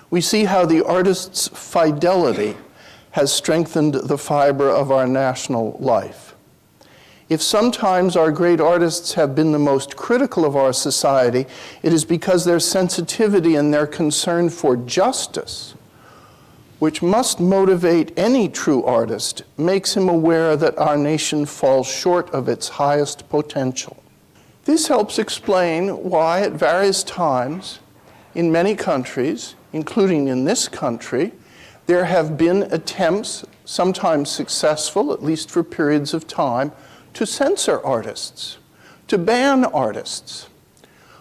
we see how the artist's fidelity has strengthened the fiber of our national life. If sometimes our great artists have been the most critical of our society, it is because their sensitivity and their concern for justice, which must motivate any true artist, makes him aware that our nation falls short of its highest potential. This helps explain why at various times in many countries, including in this country, there have been attempts, sometimes successful, at least for periods of time, to censor artists, to ban artists.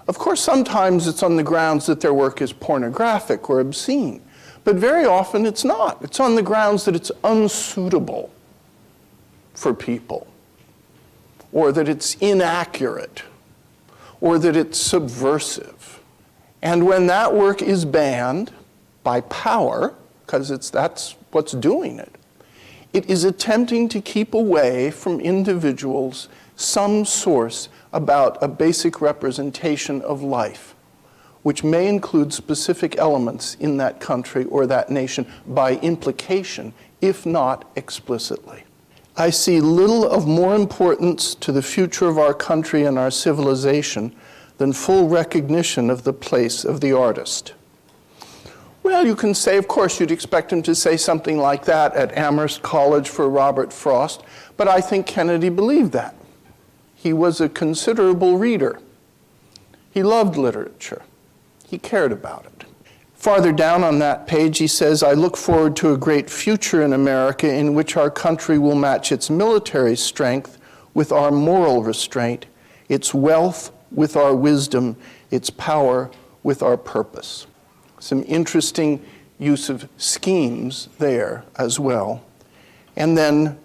Of course, sometimes it's on the grounds that their work is pornographic or obscene, but very often it's not. It's on the grounds that it's unsuitable for people, or that it's inaccurate, or that it's subversive. And when that work is banned by power, because that's what's doing it, it is attempting to keep away from individuals some source about a basic representation of life, which may include specific elements in that country or that nation by implication, if not explicitly. I see little of more importance to the future of our country and our civilization than full recognition of the place of the artist. Well, you can say, of course, you'd expect him to say something like that at Amherst College for Robert Frost, but I think Kennedy believed that. He was a considerable reader. He loved literature. He cared about it. Farther down on that page, he says, I look forward to a great future in America in which our country will match its military strength with our moral restraint, its wealth with our wisdom, its power with our purpose. Some interesting use of schemes there as well. And then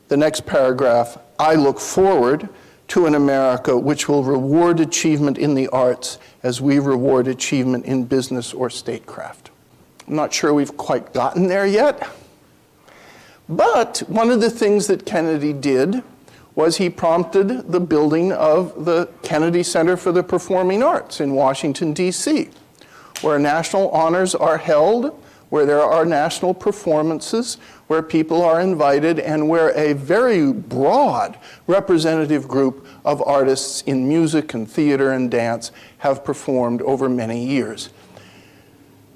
the next paragraph, I look forward to an America which will reward achievement in the arts as we reward achievement in business or statecraft. I'm not sure we've quite gotten there yet, but one of the things that Kennedy did was he prompted the building of the Kennedy Center for the Performing Arts in Washington, D.C., where national honors are held, where there are national performances, where people are invited, and where a very broad representative group of artists in music and theater and dance have performed over many years.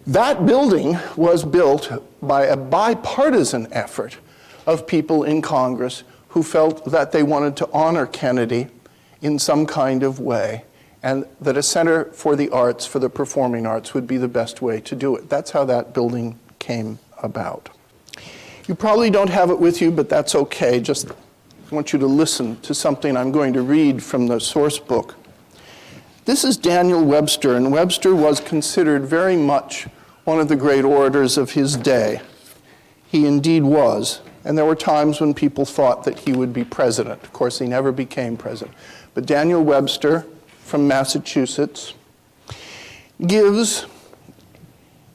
That building was built by a bipartisan effort of people in Congress who felt that they wanted to honor Kennedy in some kind of way, and that a center for the arts, for the performing arts, would be the best way to do it. That's how that building came about. You probably don't have it with you, but that's okay. Just want you to listen to something I'm going to read from the source book. This is Daniel Webster, and Webster was considered very much one of the great orators of his day. He indeed was, and there were times when people thought that he would be president. Of course, he never became president. But Daniel Webster, from Massachusetts, gives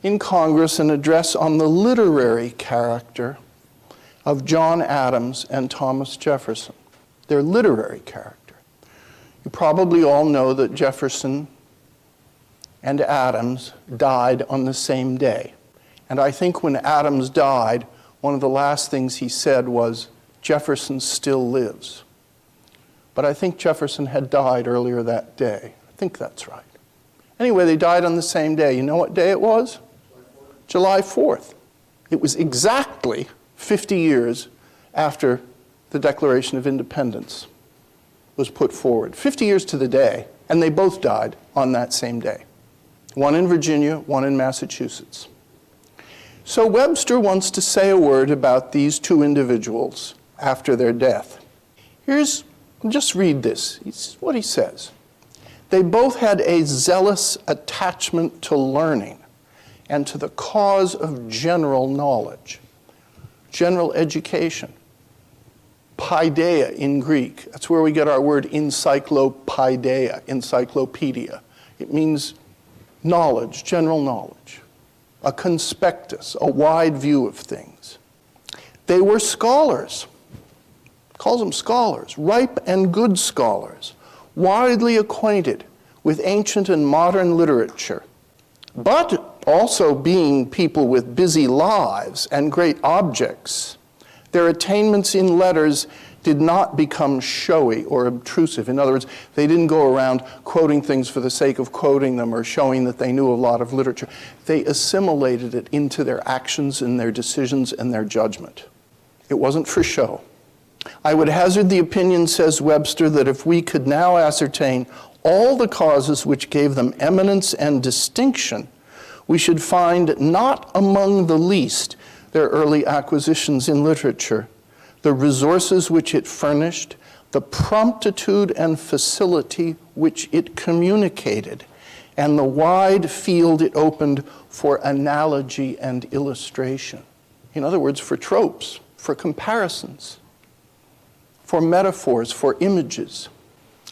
in Congress an address on the literary character of John Adams and Thomas Jefferson, their literary character. You probably all know that Jefferson and Adams died on the same day. And I think when Adams died, one of the last things he said was, Jefferson still lives. But I think Jefferson had died earlier that day. I think that's right. Anyway, they died on the same day. You know what day it was? July 4th. It was exactly 50 years after the Declaration of Independence was put forward. 50 years to the day, and they both died on that same day. One in Virginia, one in Massachusetts. So Webster wants to say a word about these two individuals after their death. Just read this. It's what he says. They both had a zealous attachment to learning and to the cause of general knowledge, general education. Paideia in Greek. That's where we get our word encyclopedia, encyclopedia. It means knowledge, general knowledge, a conspectus, a wide view of things. They were scholars. Calls them scholars, ripe and good scholars, widely acquainted with ancient and modern literature. But also being people with busy lives and great objects, their attainments in letters did not become showy or obtrusive. In other words, they didn't go around quoting things for the sake of quoting them or showing that they knew a lot of literature. They assimilated it into their actions and their decisions and their judgment. It wasn't for show. I would hazard the opinion, says Webster, that if we could now ascertain all the causes which gave them eminence and distinction, we should find not among the least their early acquisitions in literature, the resources which it furnished, the promptitude and facility which it communicated, and the wide field it opened for analogy and illustration. In other words, for tropes, for comparisons, for metaphors, for images.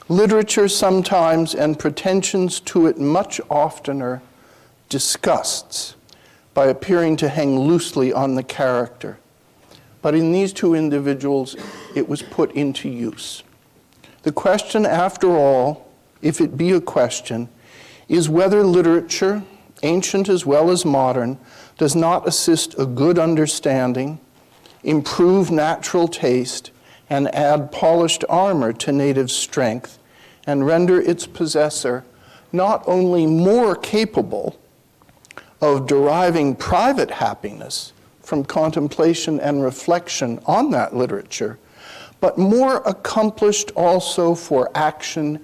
Literature sometimes, and pretensions to it much oftener, disgusts by appearing to hang loosely on the character. But in these two individuals, it was put into use. The question, after all, if it be a question, is whether literature, ancient as well as modern, does not assist a good understanding, improve natural taste, and add polished armor to native strength, and render its possessor not only more capable of deriving private happiness from contemplation and reflection on that literature, but more accomplished also for action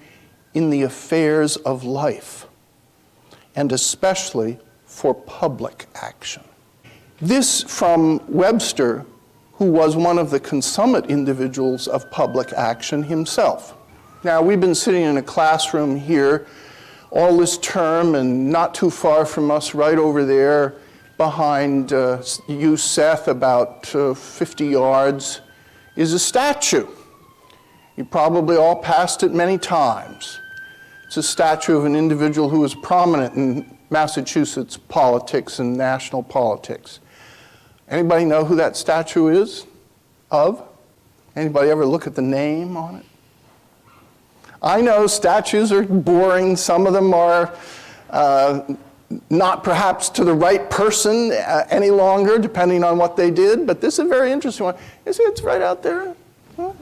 in the affairs of life, and especially for public action. This from Webster, who was one of the consummate individuals of public action himself. Now, we've been sitting in a classroom here all this term, and not too far from us, right over there, behind you, Seth, about 50 yards, is a statue. You probably all passed it many times. It's a statue of an individual who was prominent in Massachusetts politics and national politics. Anybody know who that statue is of? Anybody ever look at the name on it? I know statues are boring. Some of them are not perhaps to the right person any longer, depending on what they did, but this is a very interesting one. You see it's right out there? Huh?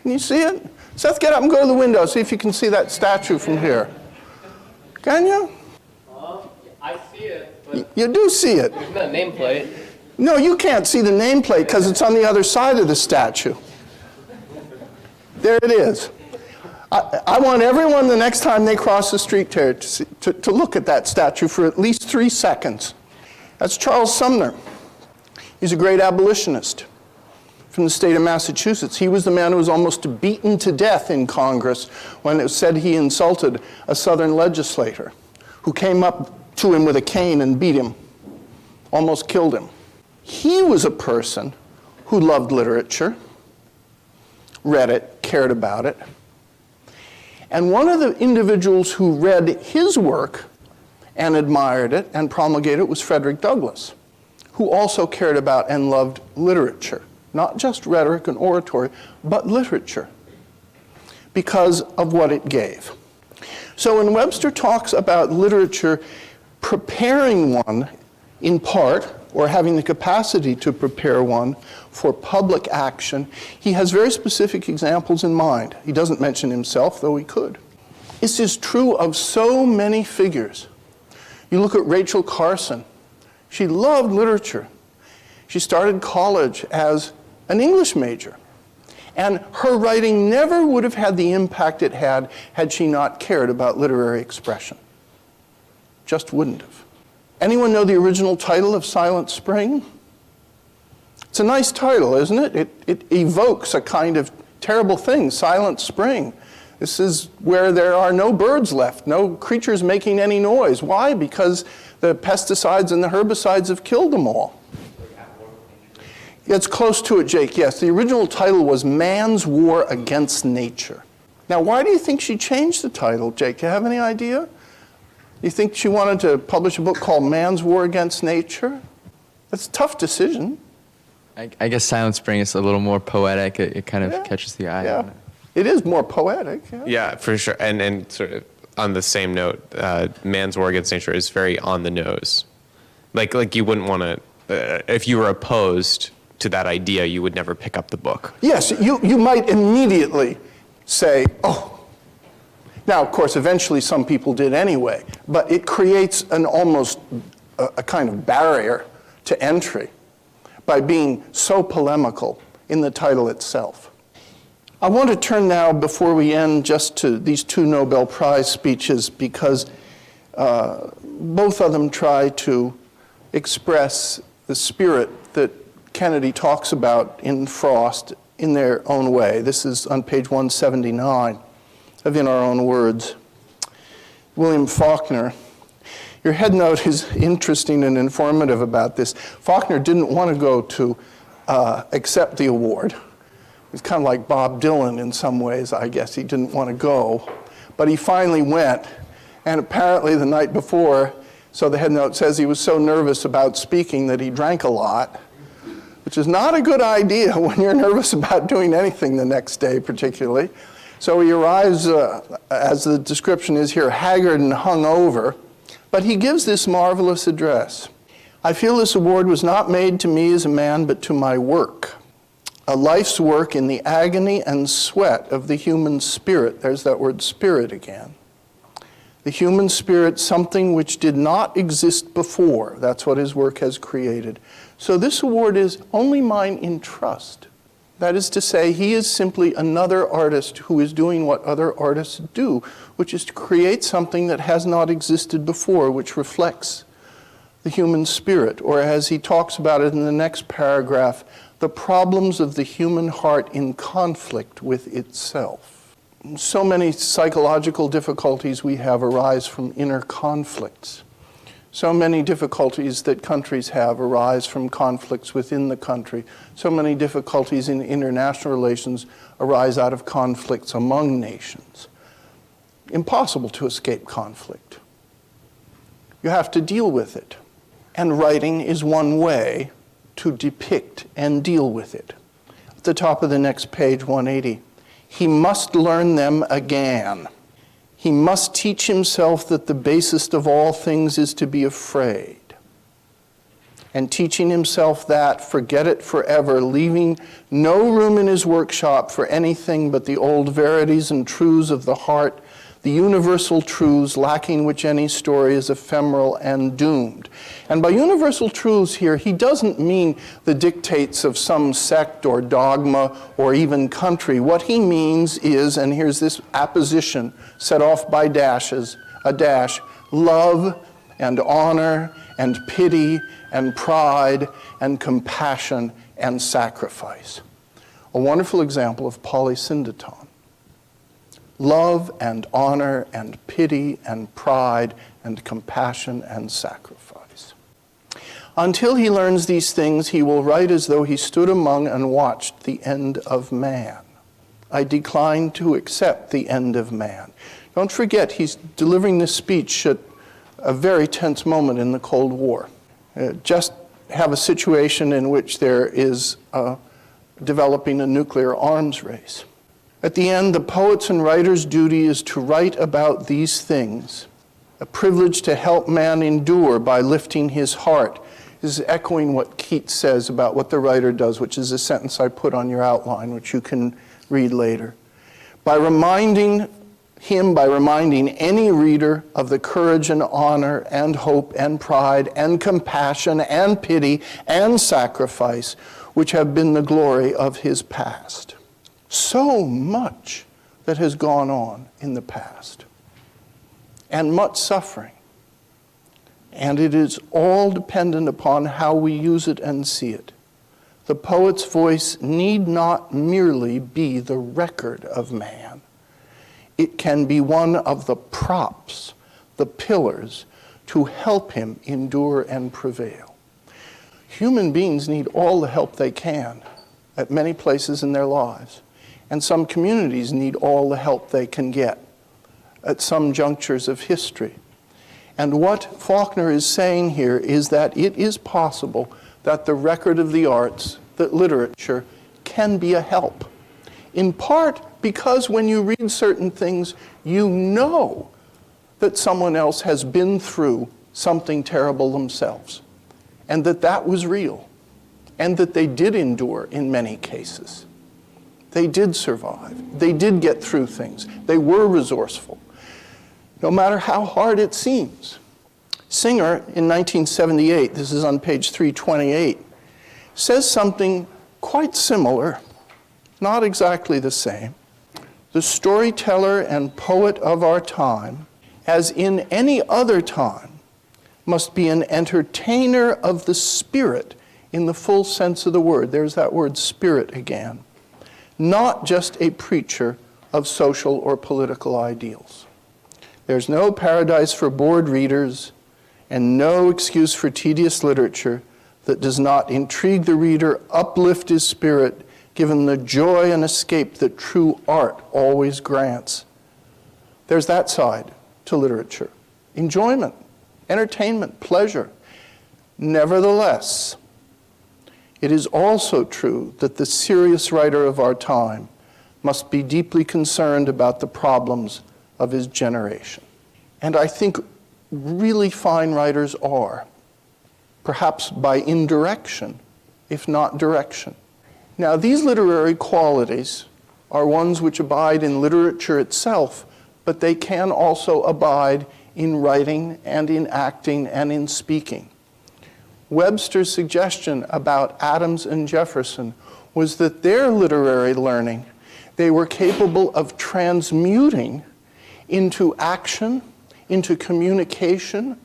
Can you see it? Seth, get up and go to the window, see if you can see that statue from here. Can you? I see it, but you do see it. there's no nameplate. No, you can't see the nameplate because it's on the other side of the statue. There it is. I want everyone the next time they cross the street here to look at that statue for at least 3 seconds. That's Charles Sumner. He's a great abolitionist from the state of Massachusetts. He was the man who was almost beaten to death in Congress when it was said he insulted a Southern legislator who came up to him with a cane and beat him, almost killed him. He was a person who loved literature, read it, cared about it. And one of the individuals who read his work and admired it and promulgated it was Frederick Douglass, who also cared about and loved literature, not just rhetoric and oratory, but literature, because of what it gave. So when Webster talks about literature preparing one in part, or having the capacity to prepare one for public action, he has very specific examples in mind. He doesn't mention himself, though he could. This is true of so many figures. You look at Rachel Carson. She loved literature. She started college as an English major. And her writing never would have had the impact it had she not cared about literary expression. Just wouldn't have. Anyone know the original title of Silent Spring? It's a nice title, isn't it? It evokes a kind of terrible thing, Silent Spring. This is where there are no birds left, no creatures making any noise. Why? Because the pesticides and the herbicides have killed them all. It's close to it, Jake, yes. The original title was Man's War Against Nature. Now, why do you think she changed the title, Jake? Do you have any idea? You think she wanted to publish a book called Man's War Against Nature? That's a tough decision. I guess Silent Spring is a little more poetic. It kind of catches the eye. Yeah, it is more poetic. Yeah, for sure. And sort of on the same note, Man's War Against Nature is very on the nose. Like you wouldn't want to, if you were opposed to that idea, you would never pick up the book. Yes, you might immediately say, oh. Now, of course, eventually some people did anyway, but it creates an almost a kind of barrier to entry by being so polemical in the title itself. I want to turn now, before we end, just to these two Nobel Prize speeches, because both of them try to express the spirit that Kennedy talks about in Frost in their own way. This is on page 179 of In Our Own Words. William Faulkner. Your headnote is interesting and informative about this. Faulkner didn't want to go to accept the award. He's kind of like Bob Dylan in some ways, I guess. He didn't want to go. But he finally went. And apparently the night before, so the headnote says he was so nervous about speaking that he drank a lot, which is not a good idea when you're nervous about doing anything the next day particularly. So he arrives, as the description is here, haggard and hungover. But he gives this marvelous address. I feel this award was not made to me as a man, but to my work. A life's work in the agony and sweat of the human spirit. There's that word spirit again. The human spirit, something which did not exist before. That's what his work has created. So this award is only mine in trust. That is to say, he is simply another artist who is doing what other artists do, which is to create something that has not existed before, which reflects the human spirit, or as he talks about it in the next paragraph, the problems of the human heart in conflict with itself. So many psychological difficulties we have arise from inner conflicts. So many difficulties that countries have arise from conflicts within the country. So many difficulties in international relations arise out of conflicts among nations. Impossible to escape conflict. You have to deal with it. And writing is one way to depict and deal with it. At the top of the next page, 180, he must learn them again. He must teach himself that the basest of all things is to be afraid. And teaching himself that, forget it forever, leaving no room in his workshop for anything but the old verities and truths of the heart, the universal truths lacking which any story is ephemeral and doomed. And by universal truths here, he doesn't mean the dictates of some sect or dogma or even country. What he means is, and here's this apposition set off by dashes, a dash, love and honor and pity and pride and compassion and sacrifice. A wonderful example of polysyndeton. Love and honor and pity and pride and compassion and sacrifice. Until he learns these things, he will write as though he stood among and watched the end of man. I decline to accept the end of man. Don't forget, he's delivering this speech at a very tense moment in the Cold War. Just have a situation in which there is developing a nuclear arms race. At the end, the poet's and writer's duty is to write about these things, a privilege to help man endure by lifting his heart. This is echoing what Keats says about what the writer does, which is a sentence I put on your outline, which you can read later. By reminding any reader of the courage and honor and hope and pride and compassion and pity and sacrifice which have been the glory of his past. So much that has gone on in the past, and much suffering. And it is all dependent upon how we use it and see it. The poet's voice need not merely be the record of man. It can be one of the props, the pillars, to help him endure and prevail. Human beings need all the help they can at many places in their lives. And some communities need all the help they can get at some junctures of history. And what Faulkner is saying here is that it is possible that the record of the arts, that literature, can be a help. In part because when you read certain things, you know that someone else has been through something terrible themselves. and that was real, and that they did endure in many cases. They did survive. They did get through things. They were resourceful, no matter how hard it seems. Singer, in 1978, this is on page 328, says something quite similar, not exactly the same. The storyteller and poet of our time, as in any other time, must be an entertainer of the spirit in the full sense of the word. There's that word spirit again. Not just a preacher of social or political ideals. There's no paradise for bored readers and no excuse for tedious literature that does not intrigue the reader, uplift his spirit, give him the joy and escape that true art always grants. There's that side to literature. Enjoyment, entertainment, pleasure. Nevertheless, it is also true that the serious writer of our time must be deeply concerned about the problems of his generation. And I think really fine writers are, perhaps by indirection, if not direction. Now, these literary qualities are ones which abide in literature itself, but they can also abide in writing and in acting and in speaking. Webster's suggestion about Adams and Jefferson was that their literary learning, they were capable of transmuting into action, into communication,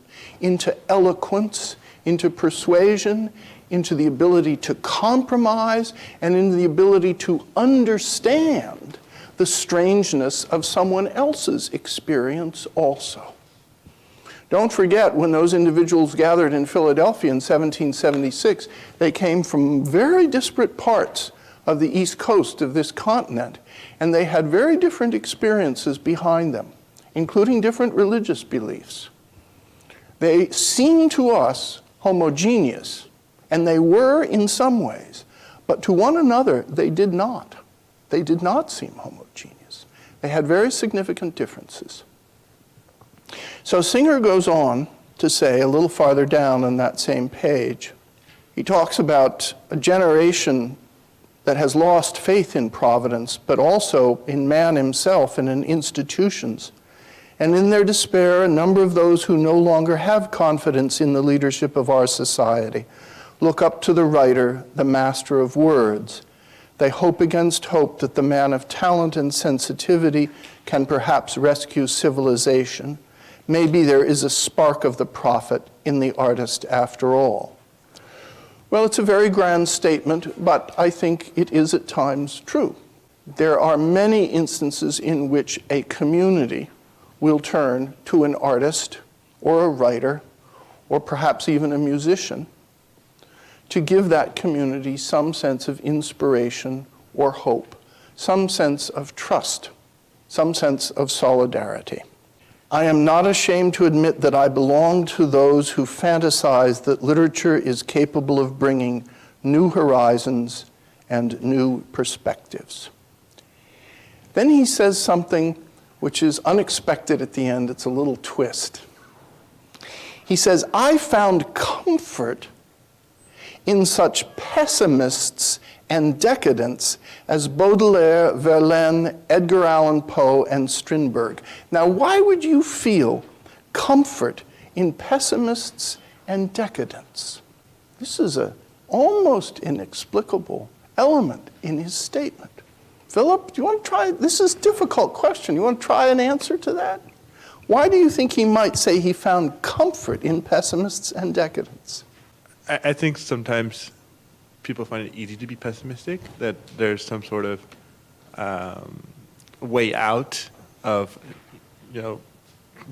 into eloquence, into persuasion, into the ability to compromise, and into the ability to understand the strangeness of someone else's experience also. Don't forget, when those individuals gathered in Philadelphia in 1776, they came from very disparate parts of the east coast of this continent, and they had very different experiences behind them, including different religious beliefs. They seem to us homogeneous, and they were in some ways, but to one another they did not. They did not seem homogeneous. They had very significant differences. So Singer goes on to say, a little farther down on that same page, he talks about a generation that has lost faith in providence, but also in man himself and in institutions. And in their despair, a number of those who no longer have confidence in the leadership of our society look up to the writer, the master of words. They hope against hope that the man of talent and sensitivity can perhaps rescue civilization. Maybe there is a spark of the prophet in the artist after all. Well, it's a very grand statement, but I think it is at times true. There are many instances in which a community will turn to an artist or a writer or perhaps even a musician to give that community some sense of inspiration or hope, some sense of trust, some sense of solidarity. I am not ashamed to admit that I belong to those who fantasize that literature is capable of bringing new horizons and new perspectives. Then he says something which is unexpected at the end. It's a little twist. He says, I found comfort in such pessimists and decadents as Baudelaire, Verlaine, Edgar Allan Poe, and Strindberg. Now, why would you feel comfort in pessimists and decadents? This is an almost inexplicable element in his statement. Philip, do you want to try? This is a difficult question. You want to try an answer to that? Why do you think he might say he found comfort in pessimists and decadents? I think sometimes people find it easy to be pessimistic, that there's some sort of way out of,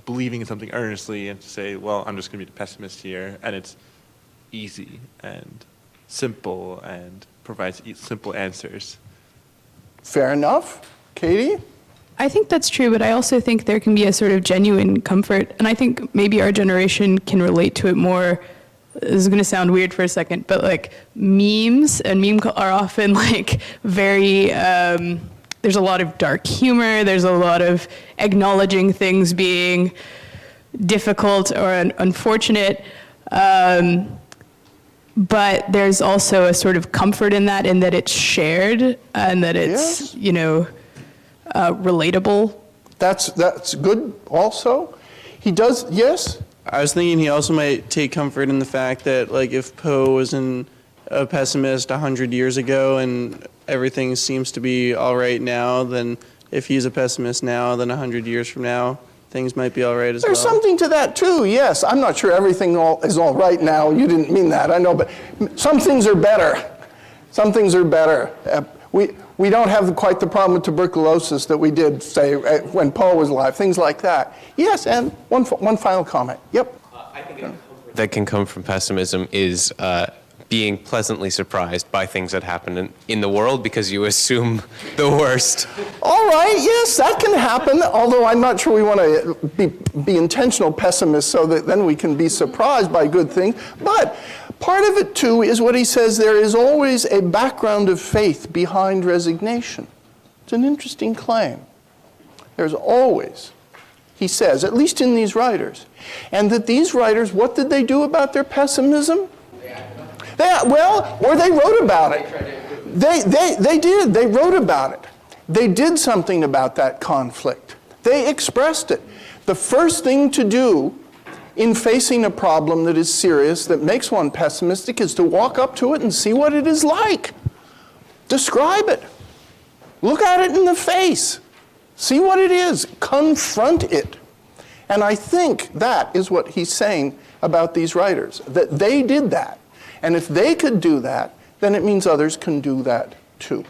believing in something earnestly and to say, well, I'm just going to be the pessimist here, and it's easy and simple and provides simple answers. Fair enough. Katie? I think that's true, but I also think there can be a sort of genuine comfort, and I think maybe our generation can relate to it more. This is going to sound weird for a second, but like memes and are often like very, there's a lot of dark humor, there's a lot of acknowledging things being difficult or unfortunate. but there's also a sort of comfort in that it's shared and that it's, Yes. Relatable. That's good also. He does, yes? I was thinking he also might take comfort in the fact that, like, if Poe was a pessimist 100 years ago and everything seems to be all right now, then if he's a pessimist now, then 100 years from now, things might be all right as There's well. something to that too, yes. I'm not sure everything is all right now. You didn't mean that, I know, but some things are better. Some things are better. We don't have quite the problem with tuberculosis that we did, say, when Poe was alive, things like that. Yes, and one final comment. Yep. I think that can come from pessimism is being pleasantly surprised by things that happen in the world because you assume the worst. All right, yes, that can happen, although I'm not sure we want to be intentional pessimists so that then we can be surprised by good things. But part of it, too, is what he says, there is always a background of faith behind resignation. It's an interesting claim. There's always, he says, at least in these writers. And that these writers, what did they do about their pessimism? They wrote about it. They did. They wrote about it. They did something about that conflict. They expressed it. The first thing to do in facing a problem that is serious, that makes one pessimistic, is to walk up to it and see what it is like. Describe it. Look at it in the face. See what it is. Confront it. And I think that is what he's saying about these writers, that they did that. And if they could do that, then it means others can do that too.